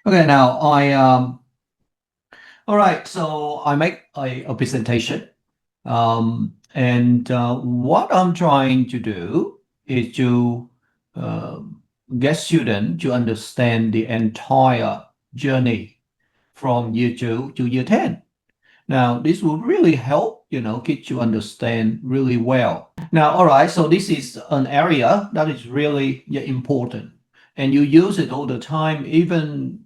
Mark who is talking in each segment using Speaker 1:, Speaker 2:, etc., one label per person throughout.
Speaker 1: Okay, now all right, so I make a presentation. And what I'm trying to do is to get students to understand the entire journey from year 2 to year 10. Now, this will really help, kids to understand really well. Now, all right, so this is an area that is really, yeah, important. And you use it all the time, even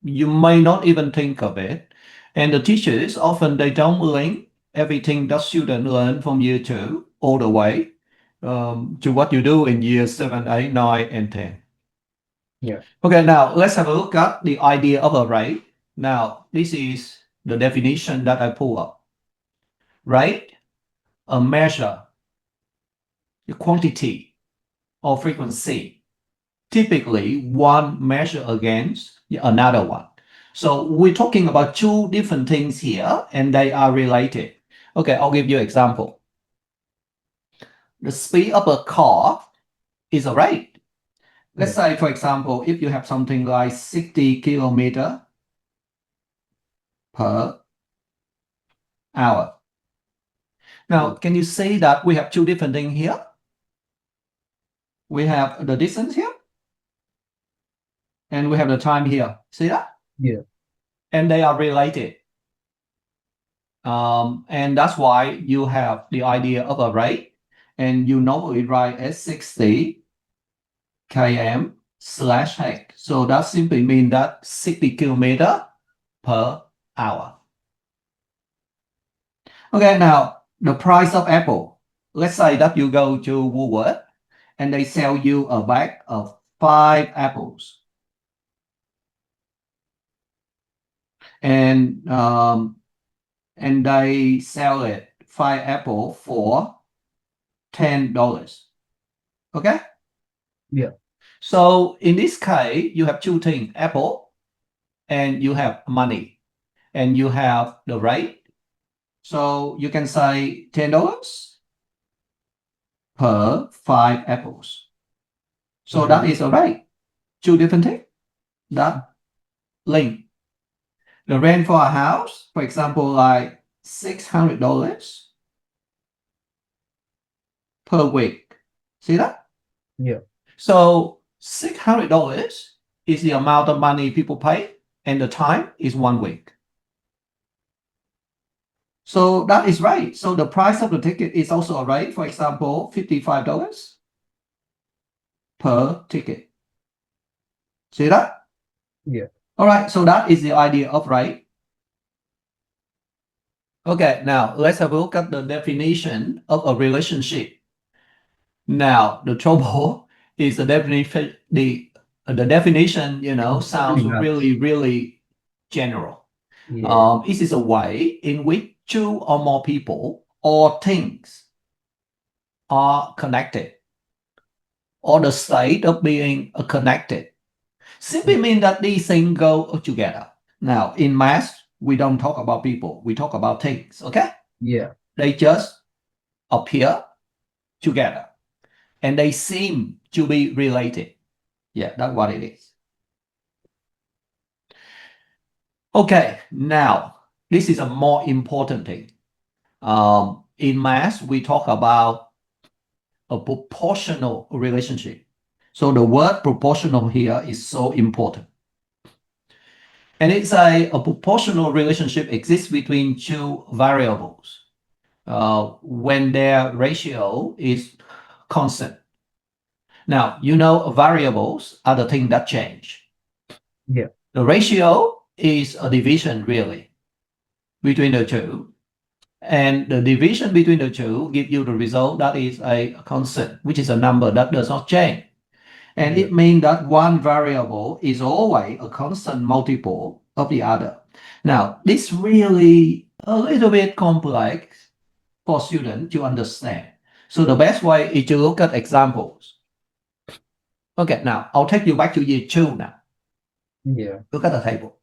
Speaker 1: you may not even think of it. And the teachers often they don't link everything that students learn from year 2 all the way to what you do in year 7, 8, 9, and 10.
Speaker 2: Yeah.
Speaker 1: Okay, now let's have a look at the idea of a rate. Now, this is the definition that I pull up. Rate, a measure, the quantity or frequency, typically one measure against another one. So we're talking about two different things here, and they are related. Okay, I'll give you an example. The speed of a car is a rate. Let's
Speaker 2: Yeah.
Speaker 1: say, for example, if you have something like 60 kilometer per hour. Now,
Speaker 2: Yeah.
Speaker 1: can you say that we have two different things here? We have the distance here, and we have the time here. See that?
Speaker 2: Yeah.
Speaker 1: And they are related. And that's why you have the idea of a rate, and you normally write as 60 km slash h. So that simply means that 60 kilometer per hour. Okay, now the price of apple. Let's say that you go to Woolworth and they sell you a bag of 5 apples. And they sell it 5 apple for $10. Okay?
Speaker 2: Yeah.
Speaker 1: So in this case, you have two things, apple and you have money and you have the rate. So you can say $10 per 5 apples. So that is a rate. Two different things that link. The rent for a house, for example, like $600 per week. See that?
Speaker 2: Yeah.
Speaker 1: So $600 is the amount of money people pay, and the time is 1 week. So that is right. So the price of the ticket is also a rate. For example, $55 per ticket. See that?
Speaker 2: Yeah.
Speaker 1: All right. So that is the idea of rate. Okay. Now let's have a look at the definition of a relationship. Now the trouble is the definition. The definition, sounds
Speaker 2: Yeah.
Speaker 1: really, really general.
Speaker 2: Yeah.
Speaker 1: It is a way in which two or more people or things are connected, or the state of being connected. Simply mean that these things go together. Now, in math, we don't talk about people, we talk about things, okay?
Speaker 2: Yeah.
Speaker 1: They just appear together and they seem to be related. Yeah, that's what it is. Okay, now, this is a more important thing. In math, we talk about a proportional relationship. So the word proportional here is so important. And it's a proportional relationship exists between two variables when their ratio is constant. Now, variables are the thing that change.
Speaker 2: Yeah.
Speaker 1: The ratio is a division really between the two. And the division between the two give you the result that is a constant, which is a number that does not change. And
Speaker 2: Yeah.
Speaker 1: it means that one variable is always a constant multiple of the other. Now, this really a little bit complex for students to understand. So the best way is to look at examples. Okay, now I'll take you back to year 2 now.
Speaker 2: Yeah.
Speaker 1: Look at the table.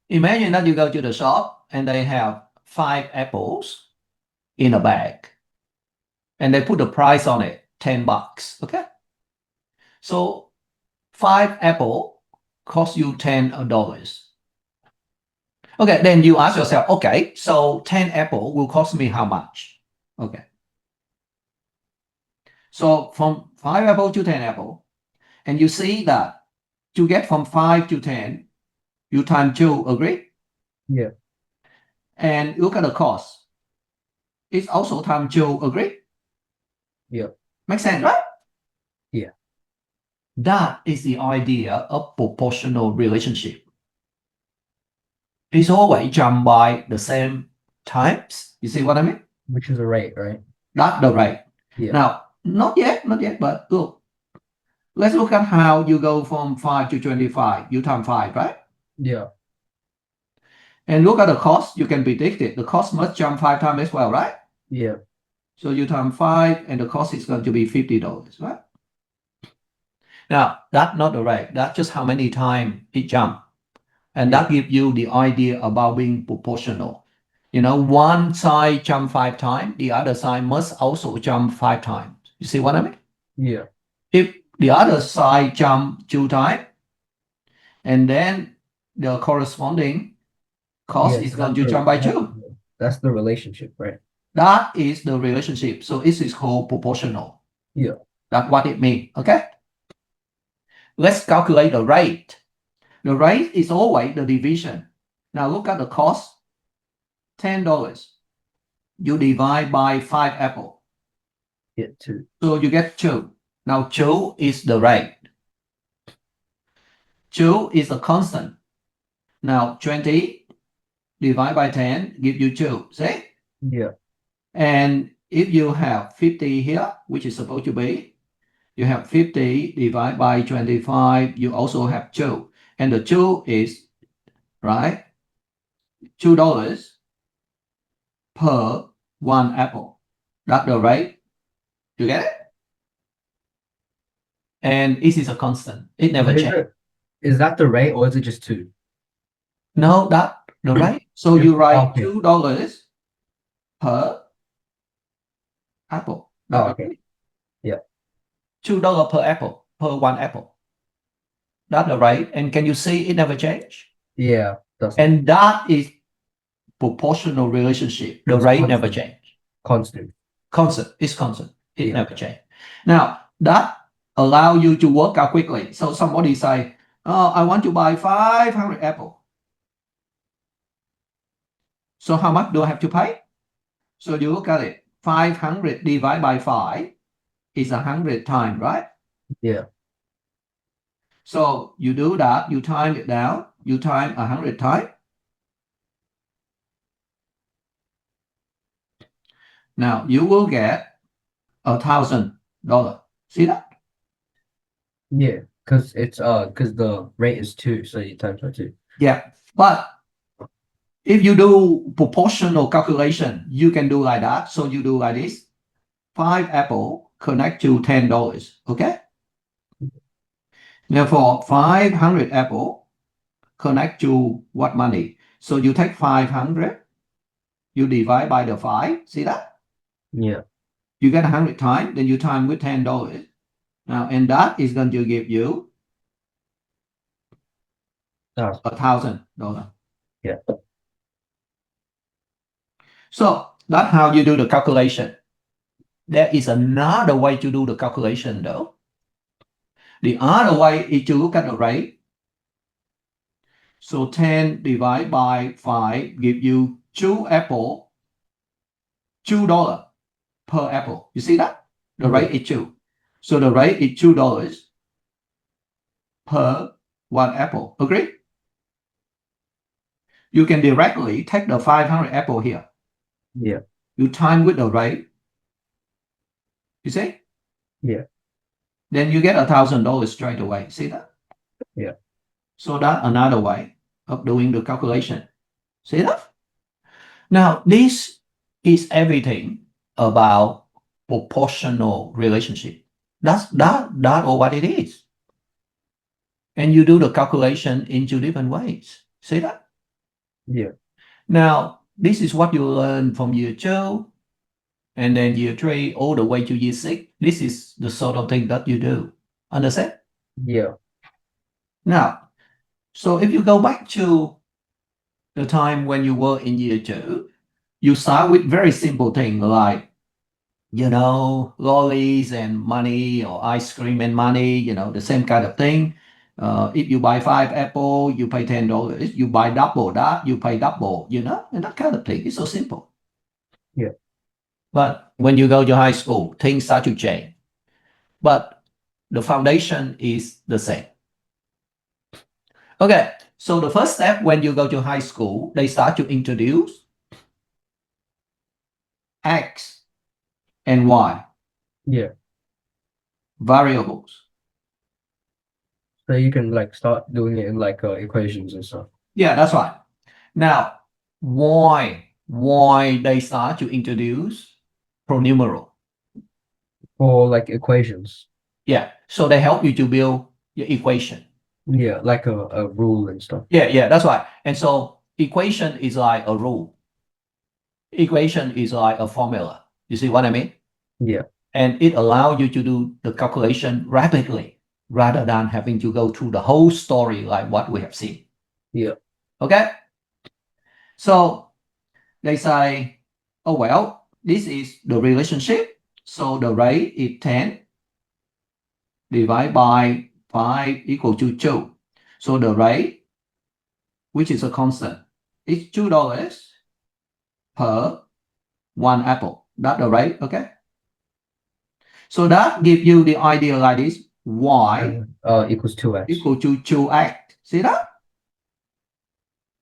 Speaker 1: Imagine that you go to the shop and they have 5 apples in a bag and they put the price on it, $10. Okay. So 5 apple cost you $10. Okay, then you ask yourself, okay, so 10 apple will cost me how much? Okay. So from 5 apple to 10 apple, and you see that to get from 5 to 10, you time 2, agree?
Speaker 2: Yeah.
Speaker 1: And look at the cost. It's also time 2, agree?
Speaker 2: Yeah.
Speaker 1: Makes sense, right?
Speaker 2: Yeah.
Speaker 1: That is the idea of proportional relationship. It's always jump by the same times. You see what I mean?
Speaker 2: Which is a rate, right?
Speaker 1: That's the rate.
Speaker 2: Yeah.
Speaker 1: Now, not yet, but look. Let's look at how you go from 5 to 25. You time 5, right?
Speaker 2: Yeah.
Speaker 1: And look at the cost. You can predict it. The cost must jump 5 times as well, right?
Speaker 2: Yeah.
Speaker 1: So you time 5 and the cost is going to be $50, right? Now, that's not the rate. That's just how many times it jump. And that gives you the idea about being proportional. You know, one side jump 5 times, the other side must also jump 5 times. You see what I mean?
Speaker 2: Yeah.
Speaker 1: If the other side jump 2 times, and then the corresponding cost
Speaker 2: Yeah,
Speaker 1: is
Speaker 2: so
Speaker 1: going
Speaker 2: that's
Speaker 1: to
Speaker 2: the
Speaker 1: jump by 2.
Speaker 2: that's the relationship, right?
Speaker 1: That is the relationship. So this is called proportional.
Speaker 2: Yeah.
Speaker 1: That's what it means. Okay. Let's calculate the rate. The rate is always the division. Now look at the cost. $10. You divide by 5 apple.
Speaker 2: Yeah, 2.
Speaker 1: So you get 2. Now 2 is the rate. 2 is a constant. Now 20 divided by 10 give you 2. See?
Speaker 2: Yeah.
Speaker 1: And if you have 50 here, which is supposed to be, you have 50 divided by 25, you also have 2. And the 2 is, right, $2 per 1 apple. That's the rate. You get it? And this is a constant. It never
Speaker 2: But
Speaker 1: changes.
Speaker 2: is that the rate or is it just 2?
Speaker 1: No, that's the rate. So you write
Speaker 2: Okay.
Speaker 1: $2 per apple.
Speaker 2: Oh, okay. Yeah.
Speaker 1: $2 per apple, per 1 apple. That's the rate. And can you see it never change?
Speaker 2: Yeah. That's
Speaker 1: And that is proportional relationship. The
Speaker 2: It's
Speaker 1: rate never
Speaker 2: constant.
Speaker 1: change.
Speaker 2: constant.
Speaker 1: Constant. It's constant. It
Speaker 2: Yeah.
Speaker 1: never change. Now that allow you to work out quickly. So somebody say, "Oh, I want to buy 500 apple." So how much do I have to pay? So you look at it. 500 divided by 5 is 100 times, right?
Speaker 2: Yeah.
Speaker 1: So you do that. You time it down. You time 100 times. Now you will get $1,000. See that?
Speaker 2: Yeah. Because it's because the rate is 2, so you times by 2.
Speaker 1: Yeah. But if you do proportional calculation, you can do like that. So you do like this. 5 apple connect to $10. Okay. Therefore, 500 apple connect to what money? So you take 500, you divide by the 5. See that?
Speaker 2: Yeah.
Speaker 1: You get 100 times, then you time with $10. Now, and that is going to give you $1,000.
Speaker 2: Yeah.
Speaker 1: So that's how you do the calculation. There is another way to do the calculation though. The other way is to look at the rate. So 10 divided by 5 give you 2 apple, $2 per apple. You see that? The rate is 2. So the rate is $2 per 1 apple. Agree? You can directly take the 500 apple here.
Speaker 2: Yeah.
Speaker 1: You time with the rate. You see?
Speaker 2: Yeah.
Speaker 1: Then you get $1,000 straight away. See that?
Speaker 2: Yeah.
Speaker 1: So that's another way of doing the calculation. See that? Now, this is everything about proportional relationship. That's all what it is. And you do the calculation in 2 different ways. See that?
Speaker 2: Yeah.
Speaker 1: Now, this is what you learn from year 2, and then year 3, all the way to year 6. This is the sort of thing that you do. Understand?
Speaker 2: Yeah.
Speaker 1: Now, So if you go back to the time when you were in year 2, you start with very simple thing like, lollies and money or ice cream and money, the same kind of thing. If you buy 5 apple, you pay $10. You buy double that, you pay double, and that kind of thing. It's so simple.
Speaker 2: Yeah.
Speaker 1: But when you go to high school, things start to change. But the foundation is the same. Okay, so the first step when you go to high school, they start to introduce X and Y
Speaker 2: Yeah.
Speaker 1: variables.
Speaker 2: So you can like start doing it in like equations and stuff.
Speaker 1: Yeah, that's right. Now, why they start to introduce pronumeral?
Speaker 2: For like equations.
Speaker 1: Yeah, so they help you to build your equation.
Speaker 2: Yeah, like a rule and stuff.
Speaker 1: Yeah, that's right. And so equation is like a rule. Equation is like a formula. You see what I mean?
Speaker 2: Yeah.
Speaker 1: And it allows you to do the calculation rapidly rather than having to go through the whole story like what we have seen.
Speaker 2: Yeah.
Speaker 1: Okay? So they say, oh, well, this is the relationship. So the rate is 10 divided by 5 equal to 2. So the rate, which is a constant, is $2 per 1 apple. That's the rate, okay? So that gives you the idea like this. Y
Speaker 2: Equals 2x.
Speaker 1: equal to 2x. See that?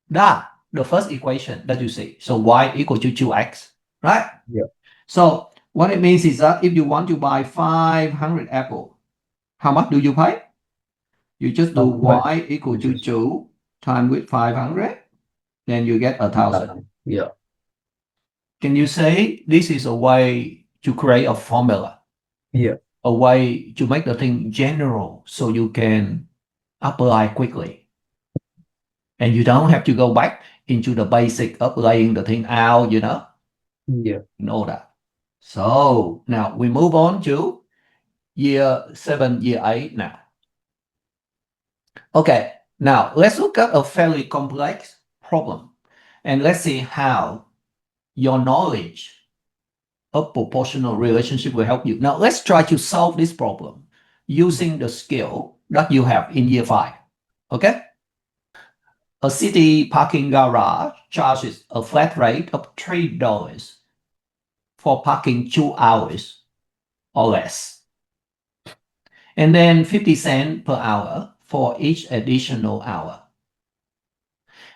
Speaker 1: That, the first equation that you see. So y equal to 2x, right?
Speaker 2: Yeah.
Speaker 1: So what it means is that if you want to buy 500 apple, how much do you pay? You just do y equal to 2 times with 500, then you get 1,000.
Speaker 2: Yeah.
Speaker 1: Can you say this is a way to create a formula?
Speaker 2: Yeah.
Speaker 1: A way to make the thing general so you can apply quickly. And you don't have to go back into the basic of laying the thing out,
Speaker 2: Yeah.
Speaker 1: and all that. So now we move on to year 7, year 8 now. Okay, now let's look at a fairly complex problem and let's see how your knowledge of proportional relationship will help you. Now let's try to solve this problem using the skill that you have in year 5. Okay? A city parking garage charges a flat rate of $3 for parking 2 hours or less, and then 50 cents per hour for each additional hour.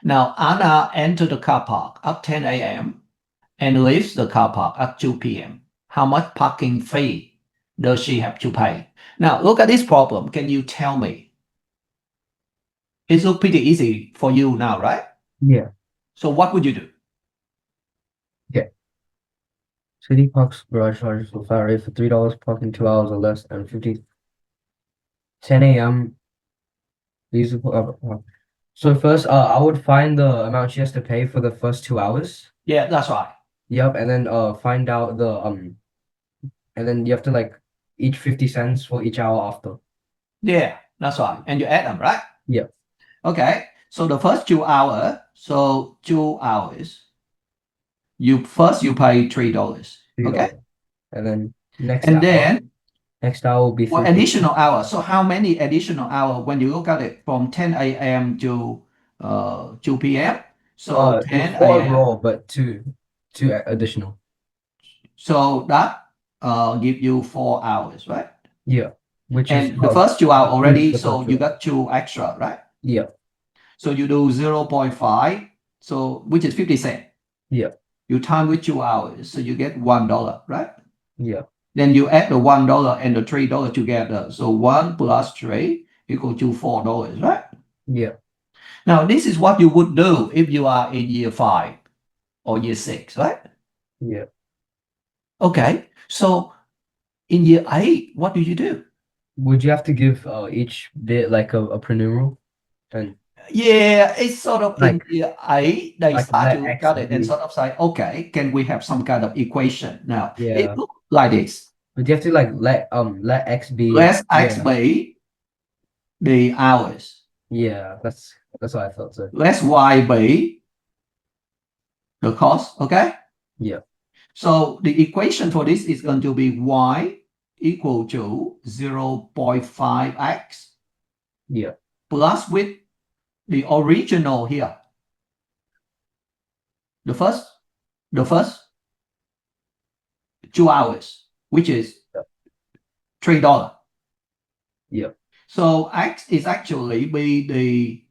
Speaker 1: Now, Anna entered the car park at 10 a.m. and leaves the car park at 2 p.m. How much parking fee does she have to pay? Now, look at this problem. Can you tell me? It looks pretty easy for you now, right?
Speaker 2: Yeah.
Speaker 1: So what would you do?
Speaker 2: City parks garage charges for flat rate for $3 parking 2 hours or less and 10 a.m. So first, I would find the amount she has to pay for the first 2 hours.
Speaker 1: Yeah, that's right.
Speaker 2: Yep, and then find out the and then you have to like each 50 cents for each hour after.
Speaker 1: Yeah, that's right. And you add them, right?
Speaker 2: Yeah.
Speaker 1: Okay. So the first 2 hours, so 2 hours, you pay $3. Okay.
Speaker 2: And then next
Speaker 1: And
Speaker 2: hour,
Speaker 1: then
Speaker 2: will be
Speaker 1: for
Speaker 2: 50.
Speaker 1: additional hours. So how many additional hours when you look at it from 10 a.m. to 2 p.m.? So 10
Speaker 2: it's 4
Speaker 1: a.m.
Speaker 2: overall, but two additional.
Speaker 1: So that give you 4 hours, right?
Speaker 2: Yeah. Which
Speaker 1: And
Speaker 2: is
Speaker 1: the first 2 hours already,
Speaker 2: the
Speaker 1: so
Speaker 2: first
Speaker 1: you
Speaker 2: 2
Speaker 1: got 2 extra, right?
Speaker 2: Yeah.
Speaker 1: So you do 0.5, so which is 50 cents.
Speaker 2: Yeah.
Speaker 1: You time with 2 hours, so you get $1, right?
Speaker 2: Yeah.
Speaker 1: Then you add the $1 and the $3 together. So 1 plus 3 equal to $4, right?
Speaker 2: Yeah.
Speaker 1: Now this is what you would do if you are in year 5 or year 6, right?
Speaker 2: Yeah.
Speaker 1: Okay, so in year 8, what do you do?
Speaker 2: Would you have to give each bit like a pronumeral? And
Speaker 1: Yeah, it's sort of in
Speaker 2: like
Speaker 1: year 8, they
Speaker 2: like
Speaker 1: start
Speaker 2: let
Speaker 1: to look
Speaker 2: X
Speaker 1: at it and
Speaker 2: be.
Speaker 1: sort of say, okay, can we have some kind of equation? Now,
Speaker 2: Yeah.
Speaker 1: it looks like this.
Speaker 2: But you have to like let X be.
Speaker 1: Let X be the hours.
Speaker 2: Yeah, That's what I thought, sir.
Speaker 1: Let y be the cost, okay?
Speaker 2: Yeah.
Speaker 1: So the equation for this is going to be y equal to 0.5x
Speaker 2: Yeah.
Speaker 1: plus with the original here. The first 2 hours, which is $3.
Speaker 2: Yeah.
Speaker 1: So x is actually be the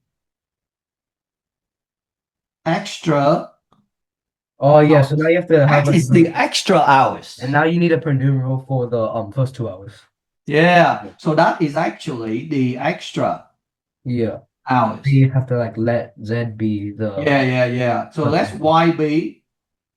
Speaker 1: extra.
Speaker 2: Oh yeah, so now you have to have
Speaker 1: X is the extra hours.
Speaker 2: and now you need a Purdue rule for the first 2 hours.
Speaker 1: Yeah. So that is actually the extra
Speaker 2: Yeah.
Speaker 1: hours.
Speaker 2: You have to like let Z be the
Speaker 1: Yeah. So let's y be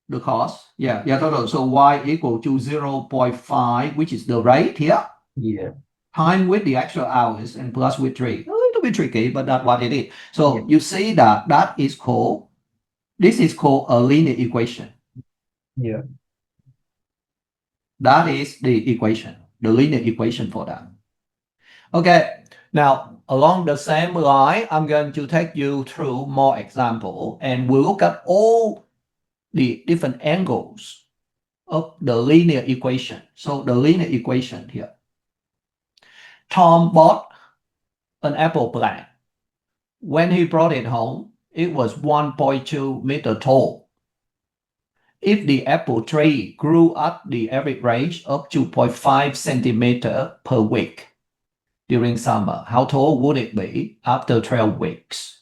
Speaker 1: the cost. Yeah, total. So y equal to 0.5, which is the rate here,
Speaker 2: yeah.
Speaker 1: time with the extra hours and plus with 3. A little bit tricky, but that's what it is. So
Speaker 2: Yeah.
Speaker 1: you see that this is called a linear equation.
Speaker 2: Yeah.
Speaker 1: That is the equation, the linear equation for that. Okay, now along the same line, I'm going to take you through more example and we'll look at all the different angles of the linear equation. So the linear equation here. Tom bought an apple plant. When he brought it home, it was 1.2 meter tall. If the apple tree grew at the average rate of 2.5 centimeter per week during summer, how tall would it be after 12 weeks?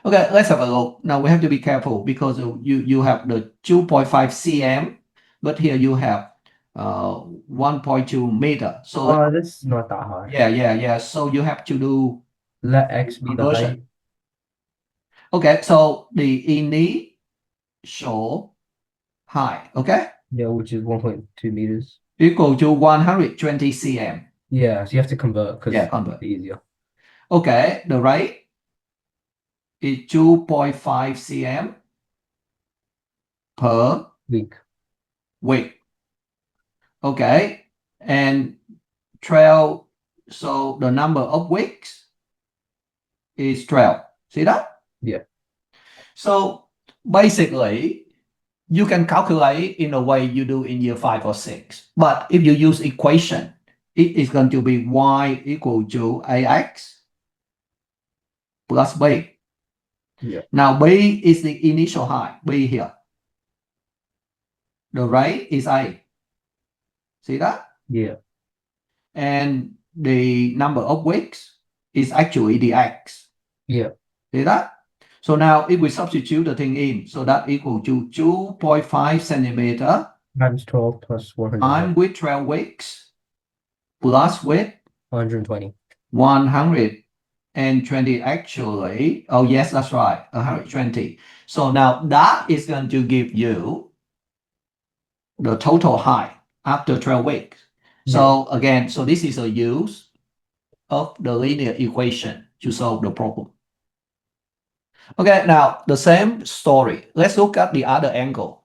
Speaker 1: Okay, let's have a look. Now we have to be careful because you have the 2.5 cm, but here you have 1.2 meter. So
Speaker 2: Oh, this is not that hard.
Speaker 1: yeah. So you have to do
Speaker 2: Let X be the
Speaker 1: conversion.
Speaker 2: height.
Speaker 1: Okay, so the initial height, okay,
Speaker 2: Yeah, which is 1.2 meters.
Speaker 1: equal to 120 cm.
Speaker 2: Yeah, so you have to convert because
Speaker 1: Yeah, convert.
Speaker 2: it's easier.
Speaker 1: Okay, the rate is 2.5 cm per
Speaker 2: Week.
Speaker 1: week. Okay, and 12, so the number of weeks is 12. See that?
Speaker 2: Yeah.
Speaker 1: So basically, you can calculate in a way you do in year 5 or 6. But if you use equation, it is going to be y equal to ax plus b.
Speaker 2: Yeah.
Speaker 1: Now b is the initial height, b here. The rate is a. See that?
Speaker 2: Yeah.
Speaker 1: And the number of weeks is actually the x.
Speaker 2: Yeah.
Speaker 1: See that? So now if we substitute the thing in, so that equal to 2.5 centimeter
Speaker 2: Times 12 plus 100.
Speaker 1: times with 12 weeks plus with
Speaker 2: 120.
Speaker 1: 120 actually. Oh, yes, that's right. 120. So now that is going to give you the total height after 12 weeks. So again, so this is a use of the linear equation to solve the problem. Okay, now the same story. Let's look at the other angle.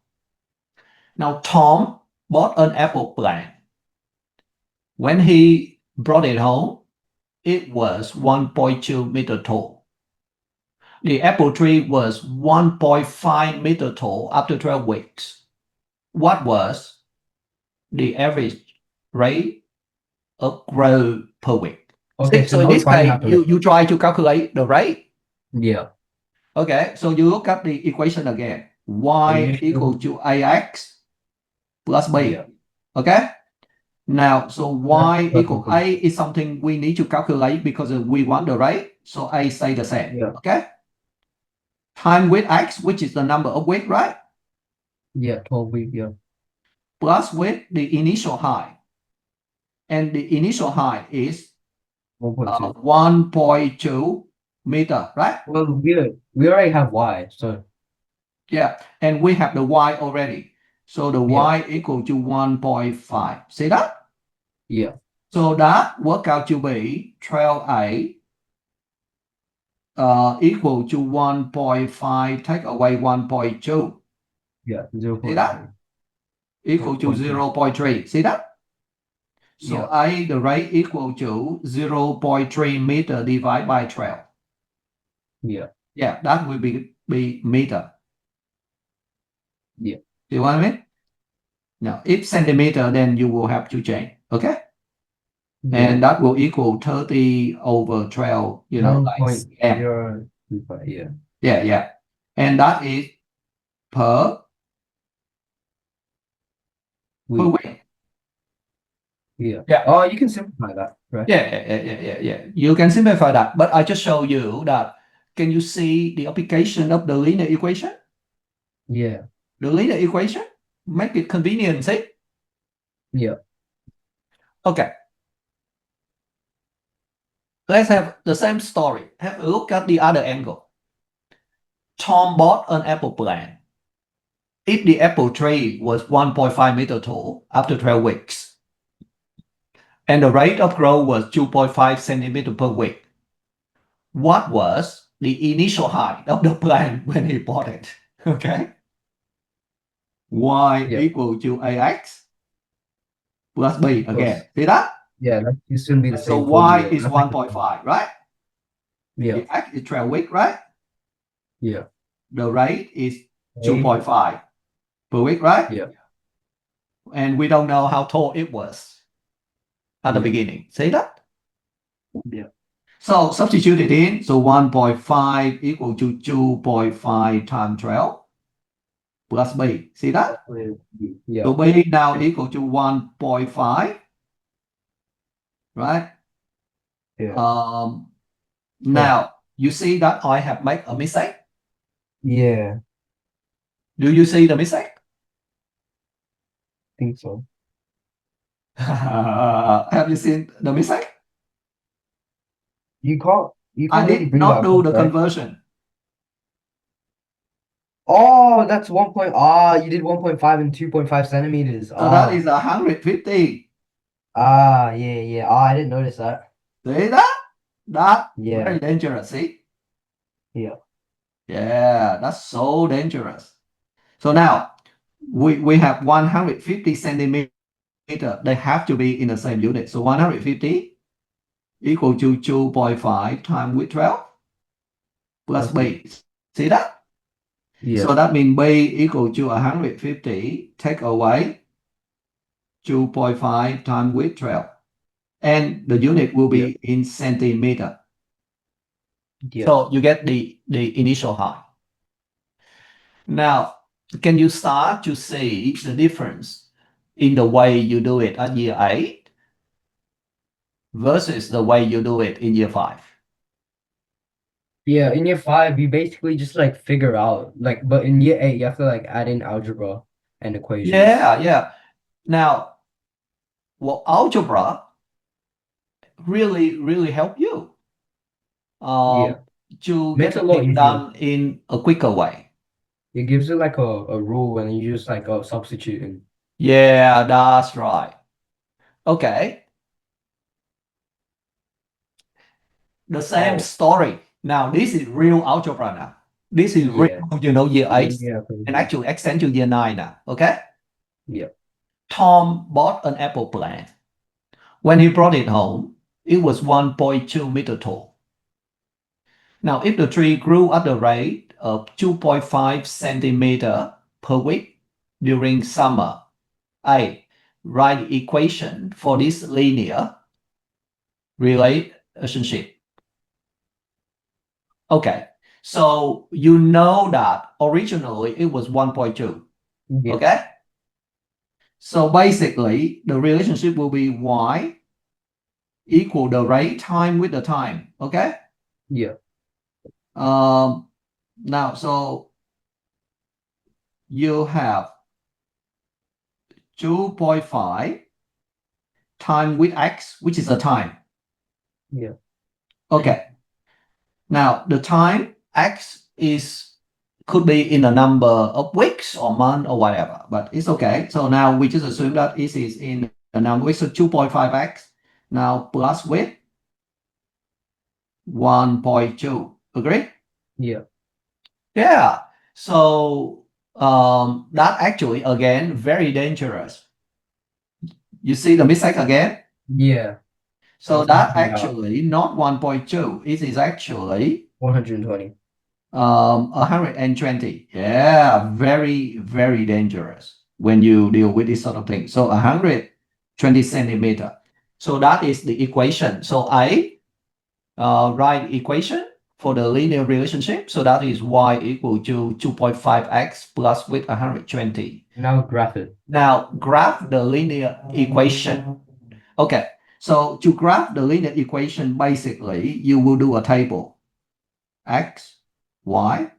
Speaker 1: Now Tom bought an apple plant. When he brought it home, it was 1.2 meter tall. The apple tree was 1.5 meter tall after 12 weeks. What was the average rate of growth per week?
Speaker 2: Okay,
Speaker 1: So in this case, you try to calculate the rate.
Speaker 2: Yeah.
Speaker 1: Okay, so you look at the equation again. Y equal to ax plus b.
Speaker 2: Yeah.
Speaker 1: Okay? Now, so y equal a is something we need to calculate because we want the rate. So a stay the same.
Speaker 2: Yeah.
Speaker 1: Okay? Time with x, which is the number of week, right?
Speaker 2: Yeah, 12 week, yeah.
Speaker 1: Plus with the initial height. And the initial height is
Speaker 2: 1.2.
Speaker 1: 1.2 meter, right?
Speaker 2: Well, we already have Y, so
Speaker 1: Yeah, and we have the y already. So the y equal to 1.5. See that?
Speaker 2: yeah.
Speaker 1: So that work out to be 12a equal to 1.5, take away 1.2.
Speaker 2: Yeah, 0.
Speaker 1: See that? Equal to 0.3. See that? So a, the rate equal to 0.3 meter divided by 12.
Speaker 2: Yeah.
Speaker 1: Yeah, that will be meter.
Speaker 2: Yeah.
Speaker 1: See what I mean? Now, if centimeter, then you will have to change. Okay.
Speaker 2: Yeah.
Speaker 1: And that will equal 30 over 12, you know, like cm.
Speaker 2: 9.025. Yeah.
Speaker 1: Yeah, yeah. And that is per
Speaker 2: Week.
Speaker 1: week.
Speaker 2: Yeah.
Speaker 1: Yeah.
Speaker 2: Oh, you can simplify that, right?
Speaker 1: Yeah. You can simplify that, but I just show you that. Can you see the application of the linear equation?
Speaker 2: Yeah.
Speaker 1: The linear equation make it convenient, see?
Speaker 2: Yeah.
Speaker 1: Okay. Let's have the same story. Have a look at the other angle. Tom bought an apple plant. If the apple tree was 1.5 meter tall after 12 weeks, and the rate of growth was 2.5 centimeter per week, what was the initial height of the plant when he bought it? Okay. Y
Speaker 2: Yeah.
Speaker 1: equal to AX plus B
Speaker 2: Plus.
Speaker 1: again. See that?
Speaker 2: Yeah, that it shouldn't be the
Speaker 1: So
Speaker 2: same for
Speaker 1: Y
Speaker 2: the
Speaker 1: is 1.5, right?
Speaker 2: Yeah.
Speaker 1: The X is 12 week, right?
Speaker 2: Yeah.
Speaker 1: The rate is
Speaker 2: A.
Speaker 1: 2.5 per week, right?
Speaker 2: Yeah.
Speaker 1: And we don't know how tall it was at the
Speaker 2: Yeah.
Speaker 1: beginning. See that?
Speaker 2: Yeah.
Speaker 1: So substitute it in. So 1.5 equal to 2.5 times 12 plus B. See that?
Speaker 2: Yeah.
Speaker 1: So B now equal to 1.5, right?
Speaker 2: Yeah.
Speaker 1: Now you see that I have made a mistake.
Speaker 2: Yeah.
Speaker 1: Do you see the mistake?
Speaker 2: Think so.
Speaker 1: Have you seen the mistake?
Speaker 2: You can't
Speaker 1: I
Speaker 2: really
Speaker 1: did
Speaker 2: bring
Speaker 1: not
Speaker 2: that
Speaker 1: do
Speaker 2: up,
Speaker 1: the
Speaker 2: right?
Speaker 1: conversion.
Speaker 2: Oh, that's 1 point. You did 1.5 and 2.5 centimeters.
Speaker 1: So that is 150.
Speaker 2: Yeah. I didn't notice that.
Speaker 1: See that? That
Speaker 2: Yeah.
Speaker 1: very dangerous. See?
Speaker 2: Yeah.
Speaker 1: Yeah, that's so dangerous. So now we have 150 centimeter. They have to be in the same unit. So 150 equal to 2.5 times with 12 plus B. See that?
Speaker 2: Yeah.
Speaker 1: So that means B equal to 150 take away 2.5 times with 12. And the unit will be in centimeter.
Speaker 2: Yeah.
Speaker 1: So you get the initial height. Now, can you start to see the difference in the way you do it at year 8 versus the way you do it in year 5?
Speaker 2: Yeah, in year 5, you basically just like figure out but in year 8, you have to like add in algebra and equations.
Speaker 1: Yeah. Now, well, algebra really help you to
Speaker 2: Makes
Speaker 1: get
Speaker 2: it a lot
Speaker 1: things
Speaker 2: easier.
Speaker 1: done in a quicker way.
Speaker 2: It gives you like a rule and you just like substituting.
Speaker 1: Yeah, that's right. Okay. The same story. Now, this is real algebra now. This is real, year 8 and actually extend to year 9 now. Okay?
Speaker 2: Yeah.
Speaker 1: Tom bought an apple plant. When he brought it home, it was 1.2 meter tall. Now, if the tree grew at the rate of 2.5 centimeter per week during summer, I write the equation for this linear relationship. Okay, so you know that originally it was 1.2.
Speaker 2: Yeah.
Speaker 1: Okay, so basically the relationship will be y equal the rate time with the time. Okay.
Speaker 2: Yeah.
Speaker 1: Now, so you have 2.5 time with x, which is the time.
Speaker 2: Yeah.
Speaker 1: Okay. Now the time x could be in a number of weeks or month or whatever, but it's okay. So now we just assume that it is in a number of weeks, so 2.5x now plus with 1.2. Agree?
Speaker 2: Yeah.
Speaker 1: Yeah. So that actually again very dangerous. You see the mistake again?
Speaker 2: Yeah.
Speaker 1: So that actually not 1.2. It is actually
Speaker 2: 120.
Speaker 1: 120. Yeah, very, very dangerous when you deal with this sort of thing. So 120 centimeter. So that is the equation. So I write equation for the linear relationship. So that is y equal to 2.5x plus width 120.
Speaker 2: Now graph it.
Speaker 1: Now graph the linear equation. Okay, so to graph the linear equation, basically you will do a table. X, Y.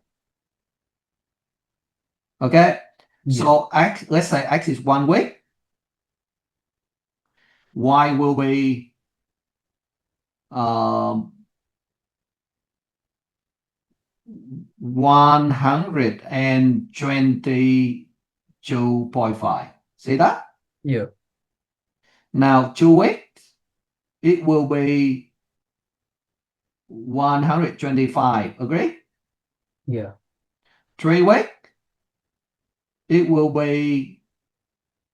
Speaker 1: Okay,
Speaker 2: Yeah.
Speaker 1: so X, let's say X is 1 week. Y will be 122.5. See that?
Speaker 2: Yeah.
Speaker 1: Now 2 weeks, it will be 125. Agree?
Speaker 2: Yeah.
Speaker 1: 3 weeks, it will be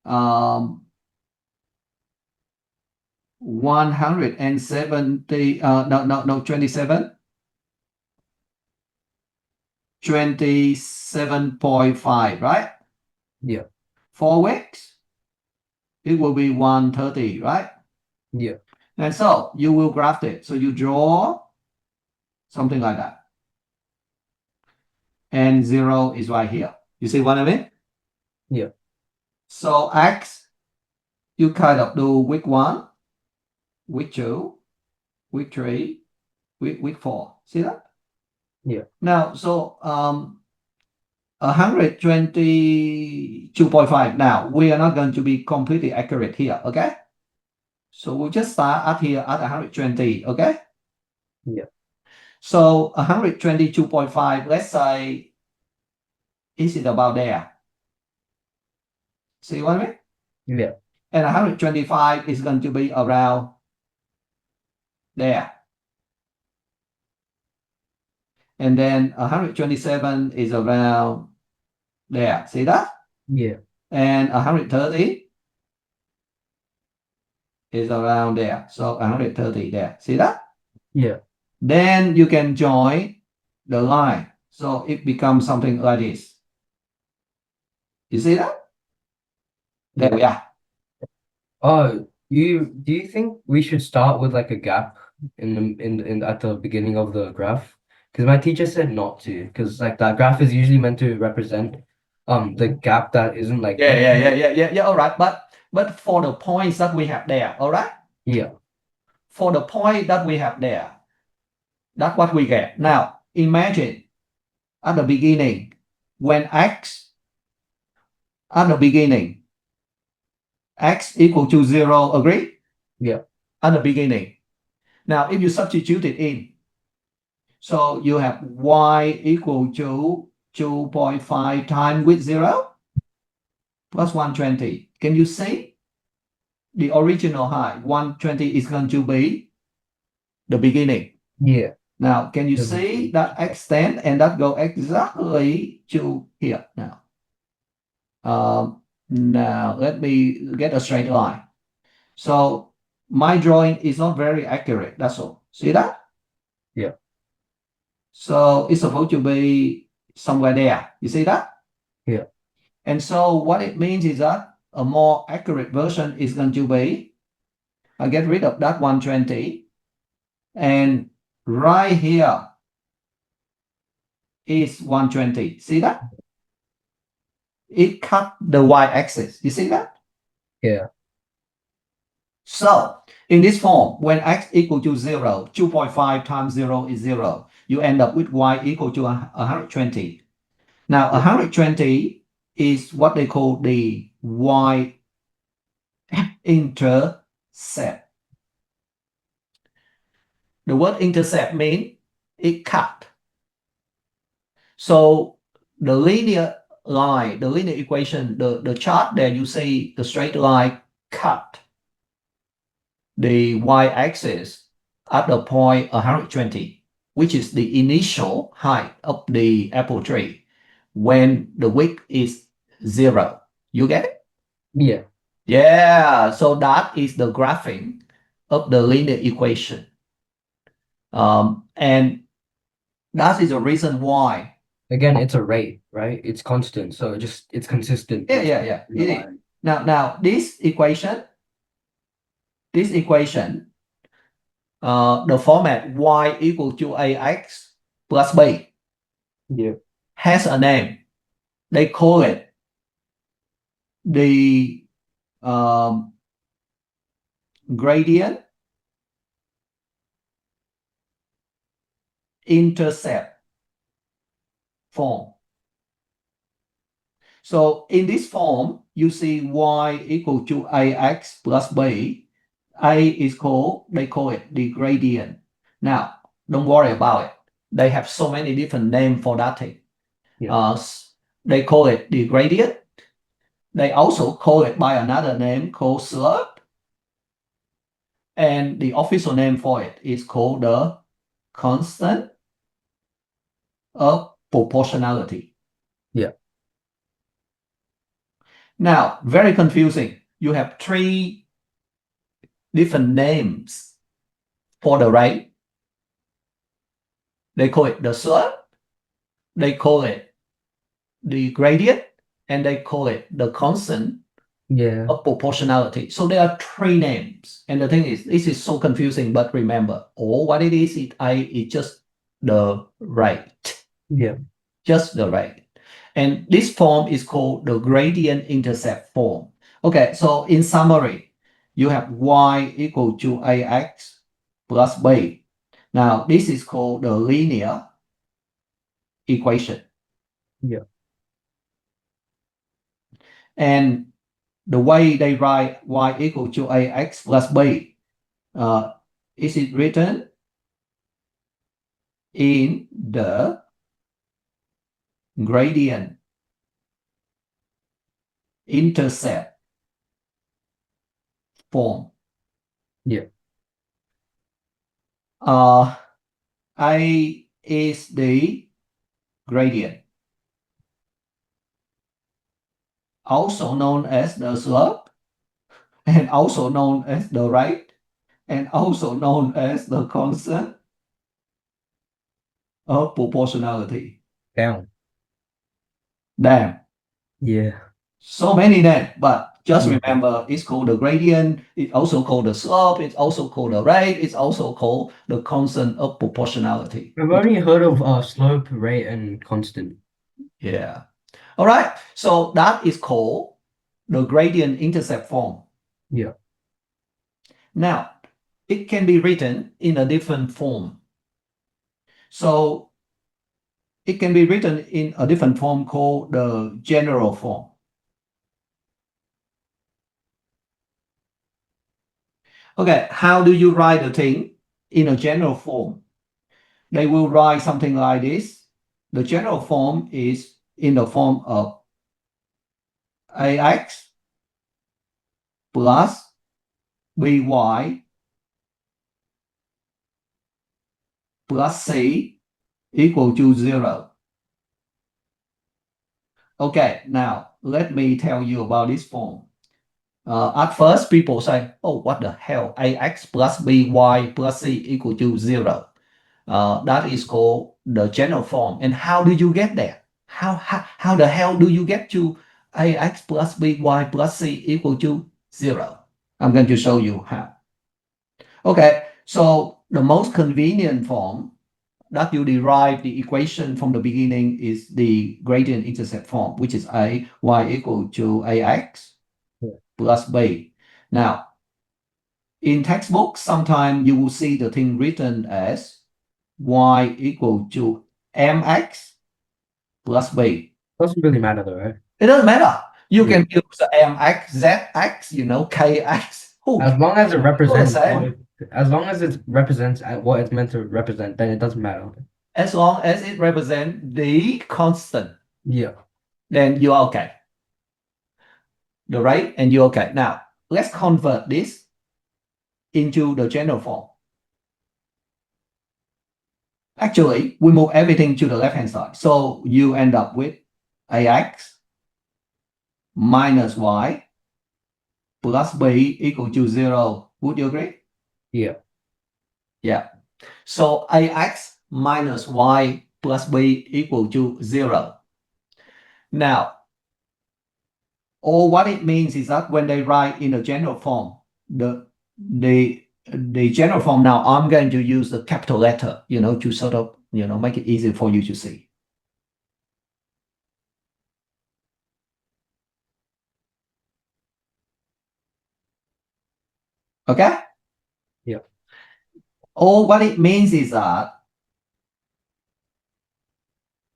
Speaker 1: 170. No, 27. 27.5, right?
Speaker 2: Yeah.
Speaker 1: 4 weeks, it will be 130, right?
Speaker 2: Yeah.
Speaker 1: And so you will graph it. So you draw something like that. And 0 is right here. You see what I mean?
Speaker 2: Yeah.
Speaker 1: So X, you kind of do week 1, week 2, week 3, week 4. See that?
Speaker 2: Yeah.
Speaker 1: Now, so 122.5. Now, we are not going to be completely accurate here, okay? So we'll just start at here at 120, okay?
Speaker 2: Yeah.
Speaker 1: So 122.5, let's say, is it about there? See what I mean?
Speaker 2: Yeah.
Speaker 1: And 125 is going to be around there. And then 127 is around there. See that?
Speaker 2: Yeah.
Speaker 1: And 130 is around there. So 130 there. See that?
Speaker 2: Yeah.
Speaker 1: Then you can join the line. So it becomes something like this. You see that? There we are.
Speaker 2: Oh, do you think we should start with like a gap in at the beginning of the graph? Because my teacher said not to, because like that graph is usually meant to represent the gap that isn't like
Speaker 1: Yeah. All right. But for the points that we have there, all right?
Speaker 2: Yeah.
Speaker 1: For the point that we have there, that's what we get. Now, imagine at the beginning, when x at the beginning, x equal to 0, agree?
Speaker 2: Yeah.
Speaker 1: At the beginning. Now, if you substitute it in, so you have y equal to 2.5 times with 0 plus 120. Can you see the original height? 120 is going to be the beginning.
Speaker 2: Yeah.
Speaker 1: Now, can you
Speaker 2: The
Speaker 1: see
Speaker 2: beginning.
Speaker 1: that extend and that go exactly to here now? Now let me get a straight line. So my drawing is not very accurate. That's all. See that?
Speaker 2: Yeah.
Speaker 1: So it's supposed to be somewhere there. You see that?
Speaker 2: Yeah.
Speaker 1: And so what it means is that a more accurate version is going to be, I get rid of that 120, and right here is 120. See that? It cut the y-axis. You see that?
Speaker 2: Yeah.
Speaker 1: So in this form, when x equal to 0, 2.5 times 0 is 0. You end up with y equal to 120. Now, 120 is what they call the y-intercept. The word intercept means it cut. So the linear line, the linear equation, the chart there, you see the straight line cut the y-axis at the point 120, which is the initial height of the apple tree when the width is 0. You get it?
Speaker 2: Yeah.
Speaker 1: Yeah, so that is the graphing of the linear equation. And That is the reason why.
Speaker 2: Again, it's a rate, right? It's constant, so it's consistent.
Speaker 1: Yeah. It is. Now this equation, the format y equal to ax plus b
Speaker 2: Yeah.
Speaker 1: has a name. They call it the gradient intercept form. So in this form, you see y equal to ax plus b. A is they call it the gradient. Now, don't worry about it. They have so many different names for that thing.
Speaker 2: Yeah.
Speaker 1: They call it the gradient. They also call it by another name called slope. And the official name for it is called the constant of proportionality.
Speaker 2: Yeah.
Speaker 1: Now, very confusing. You have three different names for the rate. They call it the slope, they call it the gradient, and they call it the constant
Speaker 2: Yeah.
Speaker 1: of proportionality. So there are three names. And the thing is, this is so confusing, but remember, all what it is just the rate.
Speaker 2: Yeah.
Speaker 1: Just the rate. And this form is called the gradient intercept form. Okay, so in summary, you have y equal to ax plus b. Now, this is called the linear equation.
Speaker 2: Yeah.
Speaker 1: And the way they write y equal to ax plus b, is it written in the gradient intercept form.
Speaker 2: Yeah.
Speaker 1: A is the gradient, also known as the slope, and also known as the rate, and also known as the constant of proportionality.
Speaker 2: Down.
Speaker 1: Damn,
Speaker 2: Yeah.
Speaker 1: so many names, but just
Speaker 2: Yeah.
Speaker 1: remember it's called the gradient, it's also called the slope, it's also called the rate, it's also called the constant of proportionality.
Speaker 2: I've only heard of slope, rate, and constant.
Speaker 1: Yeah. All right. So that is called the gradient intercept form.
Speaker 2: Yeah.
Speaker 1: Now, it can be written in a different form. So it can be written in a different form called the general form. Okay, how do you write a thing in a general form? They will write something like this. The general form is in the form of ax plus by plus c equal to 0. Okay, now let me tell you about this form. At first, people say, oh, what the hell? Ax plus by plus c equal to 0. That is called the general form. And how do you get there? How the hell do you get to ax plus by plus c equal to 0? I'm going to show you how. Okay, so the most convenient form that you derive the equation from the beginning is the gradient intercept form, which is y equal to ax plus b. Now, in textbooks, sometimes you will see the thing written as y equal to mx plus b.
Speaker 2: Doesn't really matter though, right?
Speaker 1: It doesn't matter. You
Speaker 2: Yeah.
Speaker 1: can use the mx, zx, kx.
Speaker 2: As long as it represents
Speaker 1: same.
Speaker 2: as long as it represents what it's meant to represent, then it doesn't matter.
Speaker 1: As long as it represents the constant,
Speaker 2: Yeah.
Speaker 1: then you're okay. The rate, and you're okay. Now, let's convert this into the general form. Actually, we move everything to the left-hand side. So you end up with ax minus y plus b equal to 0. Would you agree?
Speaker 2: Yeah.
Speaker 1: Yeah. So ax minus y plus b equal to 0. Now, or what it means is that when they write in a general form, the general form, now I'm going to use the capital letter, to sort of, make it easy for you to see. Okay?
Speaker 2: Yeah.
Speaker 1: Or what it means is that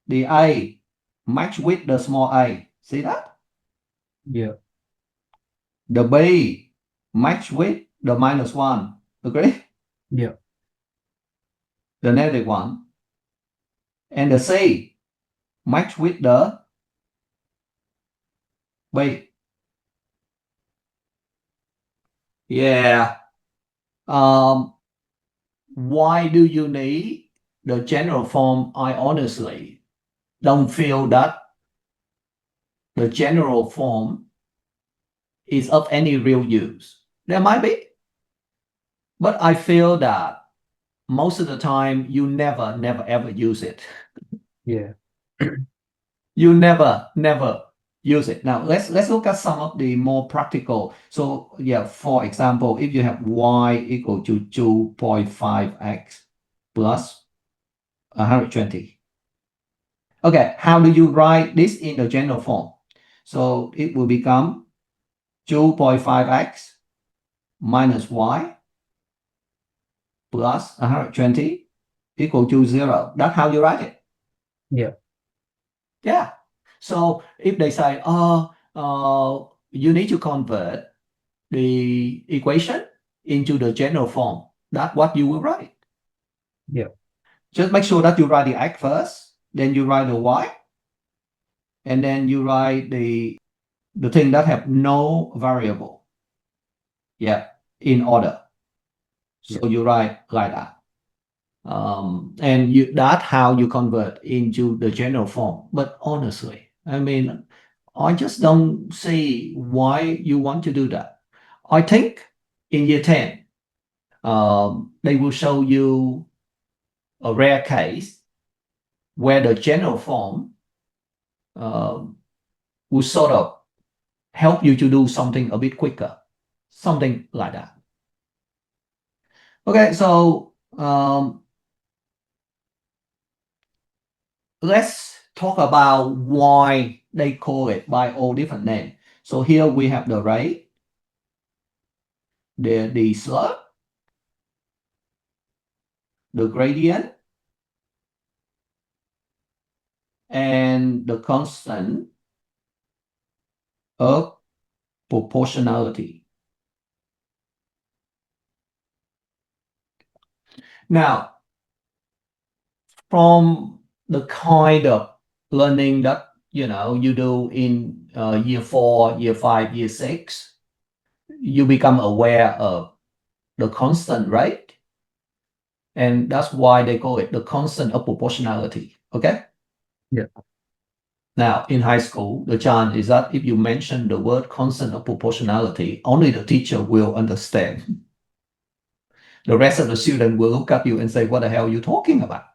Speaker 1: the A match with the small a. See that?
Speaker 2: Yeah.
Speaker 1: The B match with the -1. Agree?
Speaker 2: Yeah.
Speaker 1: The -1. And the C match with the B. Yeah. Why do you need the general form? I honestly don't feel that the general form is of any real use. There might be, but I feel that most of the time you never ever use it.
Speaker 2: Yeah.
Speaker 1: You never use it. Now let's look at some of the more practical. So yeah, for example, if you have y equal to 2.5x plus 120. Okay, how do you write this in the general form? So it will become 2.5x minus y plus 120 equal to 0. That's how you write it.
Speaker 2: Yeah.
Speaker 1: Yeah. So if they say, you need to convert the equation into the general form, that's what you will write.
Speaker 2: Yeah.
Speaker 1: Just make sure that you write the x first, then you write the y, and then you write the thing that have no variable. Yeah, in order. So you write like that. And that's how you convert into the general form. But honestly, I mean, I just don't see why you want to do that. I think in year 10, they will show you a rare case where the general form will sort of help you to do something a bit quicker, something like that. Okay, so let's talk about why they call it by all different names. So here we have the rate, the slope, the gradient, and the constant of proportionality. Now, from the kind of learning that you do in year 4, year 5, year 6, you become aware of the constant, right? And that's why they call it the constant of proportionality. Okay?
Speaker 2: Yeah.
Speaker 1: Now, in high school, the chance is that if you mention the word constant of proportionality, only the teacher will understand. The rest of the student will look at you and say, what the hell are you talking about?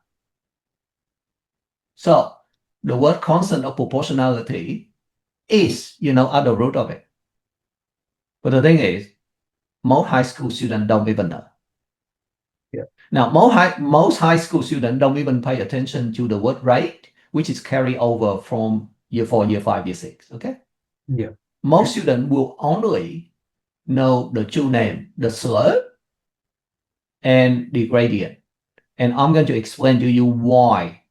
Speaker 1: So the word constant of proportionality is, at the root of it. But the thing is, most high school students don't even know.
Speaker 2: Yeah.
Speaker 1: Now, most high school students don't even pay attention to the word rate, which is carried over from year 4, year 5, year 6. Okay?
Speaker 2: Yeah.
Speaker 1: Most students will only know the two names, the slope and the gradient. And I'm going to explain to you why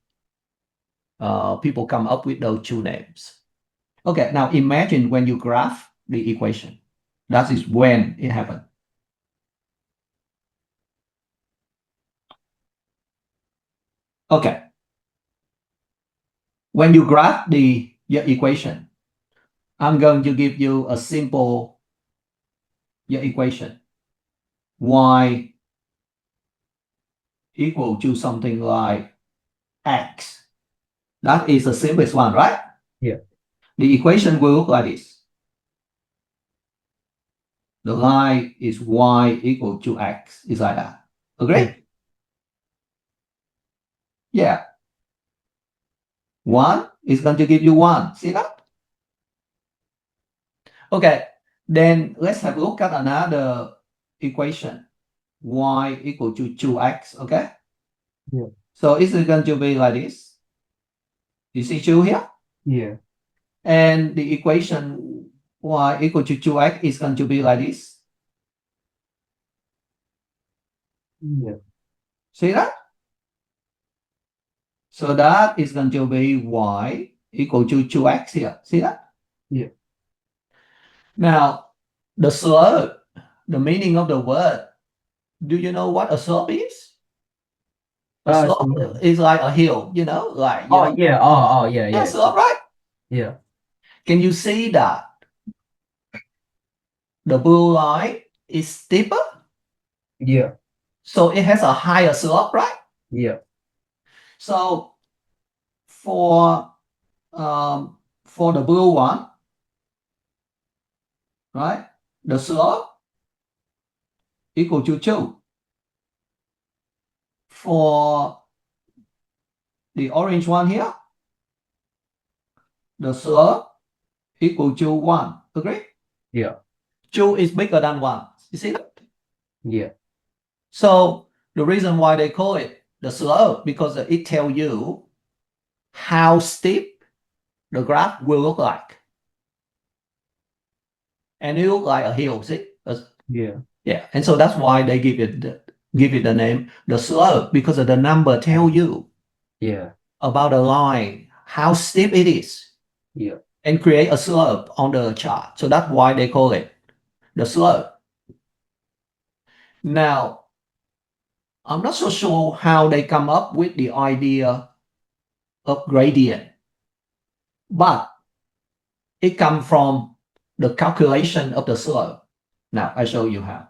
Speaker 1: people come up with those two names. Okay, now imagine when you graph the equation. That is when it happened. Okay. When you graph your equation, I'm going to give you a simple equation. Y equal to something like x. That is the simplest one, right?
Speaker 2: Yeah.
Speaker 1: The equation will look like this. The line is y equal to x. It's like that. Agree? Yeah. 1 is going to give you 1. See that? Okay, then let's have a look at another equation. Y equal to 2x, okay?
Speaker 2: Yeah.
Speaker 1: So is it going to be like this? You see 2 here?
Speaker 2: Yeah.
Speaker 1: And the equation y equal to 2x is going to be like this.
Speaker 2: Yeah.
Speaker 1: See that? So that is going to be y equal to 2x here. See that?
Speaker 2: Yeah.
Speaker 1: Now, the slope, the meaning of the word, do you know what a slope is? A slope
Speaker 2: So-
Speaker 1: is like a hill, you know, like, you
Speaker 2: Oh
Speaker 1: know,
Speaker 2: yeah. Oh yeah.
Speaker 1: yeah,
Speaker 2: Yeah.
Speaker 1: slope, right?
Speaker 2: Yeah.
Speaker 1: Can you see that the blue line is steeper?
Speaker 2: Yeah.
Speaker 1: So it has a higher slope, right?
Speaker 2: Yeah.
Speaker 1: So for the blue one, right, the slope equal to 2. For the orange one here, the slope equal to 1. Agree?
Speaker 2: Yeah.
Speaker 1: 2 is bigger than 1. You see that?
Speaker 2: Yeah.
Speaker 1: So the reason why they call it the slope, because it tells you how steep the graph will look like. And it look like a hill, see?
Speaker 2: Yeah.
Speaker 1: Yeah, and so that's why they give it the name the slope, because of the number tell you
Speaker 2: Yeah.
Speaker 1: about the line, how steep it is,
Speaker 2: Yeah.
Speaker 1: and create a slope on the chart. So that's why they call it the slope. Now, I'm not so sure how they come up with the idea of gradient, but it comes from the calculation of the slope. Now, I show you how.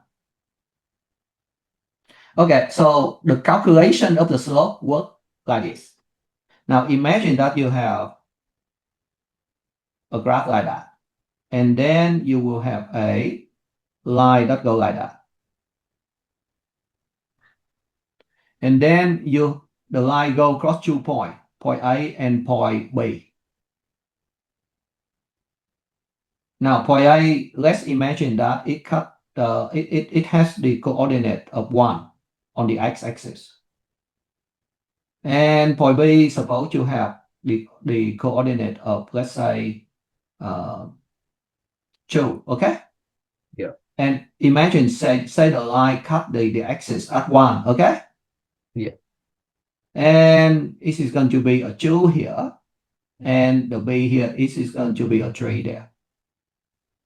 Speaker 1: Okay, so the calculation of the slope works like this. Now, imagine that you have a graph like that, and then you will have a line that go like that. And then the line go across 2 points, point A and point B. Now, point A, let's imagine that it has the coordinate of 1 on the x-axis. And point B is supposed to have the coordinate of, let's say, 2, okay?
Speaker 2: Yeah.
Speaker 1: And imagine, say the line cut the axis at 1, okay?
Speaker 2: Yeah.
Speaker 1: And this is going to be a 2 here, and the B here, this is going to be a 3 there.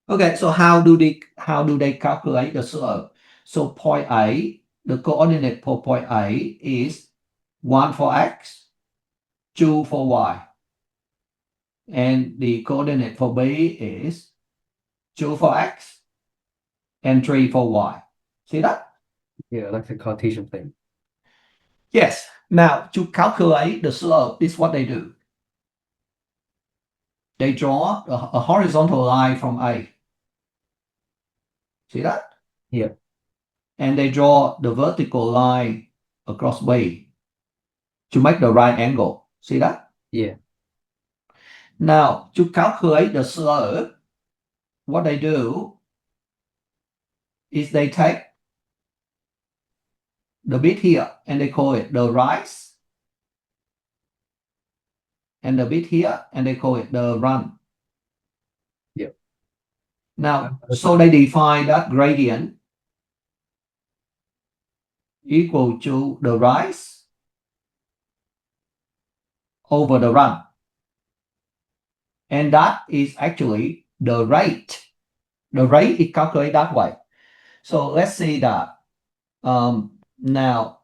Speaker 1: Okay, so how do they calculate the slope? So point A, the coordinate for point A is 1 for x, 2 for y. And the coordinate for B is 2 for x and 3 for y. See that?
Speaker 2: Yeah. Like the Cartesian plane.
Speaker 1: Yes. Now, to calculate the slope, this is what they do. They draw a horizontal line from A. See that?
Speaker 2: Yeah.
Speaker 1: And they draw the vertical line across B to make the right angle. See that?
Speaker 2: Yeah.
Speaker 1: Now, to calculate the slope, what they do is they take the bit here and they call it the rise, and the bit here and they call it the run.
Speaker 2: Yeah.
Speaker 1: Now, so they define that gradient equal to the rise over the run. And that is actually the rate. The rate is calculated that way. So let's see that. Now,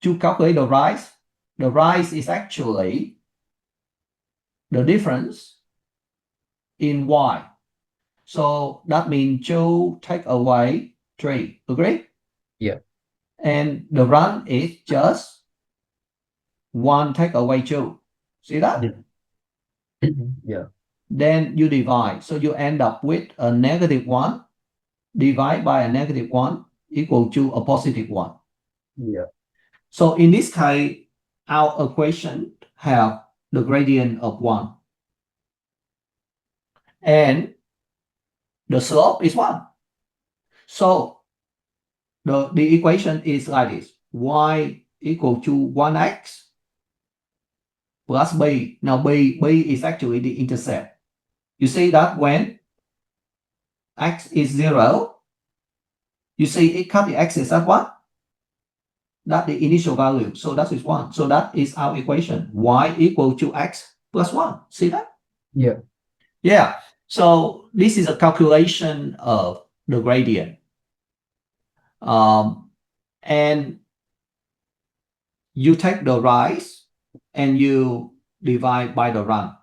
Speaker 1: to calculate the rise is actually the difference in y. So that means 2 take away 3. Agree?
Speaker 2: Yeah.
Speaker 1: And the run is just 1 take away 2. See that?
Speaker 2: Yeah. Yeah.
Speaker 1: Then you divide. So you end up with a -1 divided by a -1 equal to a +1.
Speaker 2: Yeah.
Speaker 1: So in this case, our equation have the gradient of 1. And the slope is 1. So the equation is like this. Y equal to 1x plus b. Now b is actually the intercept. You see that when x is 0, you see it cut the axis at what? That's the initial value. So that is 1. So that is our equation. Y equal to x plus 1. See that?
Speaker 2: Yeah.
Speaker 1: Yeah. So this is a calculation of the gradient. And you take the rise and you divide by the run.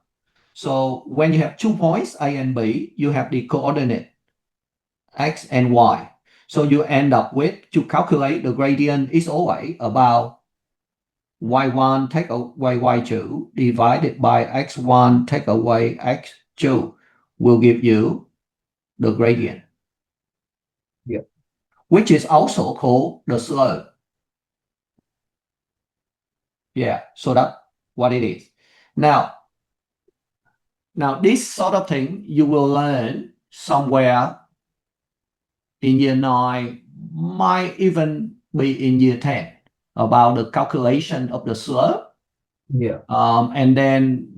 Speaker 1: So when you have 2 points, A and B, you have the coordinate x and y. So you end up with, to calculate the gradient is always about y1 take away y2 divided by x1 take away x2 will give you the gradient.
Speaker 2: Yeah.
Speaker 1: Which is also called the slope. Yeah, so that's what it is. Now this sort of thing you will learn somewhere in year 9, might even be in year 10, about the calculation of the slope.
Speaker 2: Yeah.
Speaker 1: And then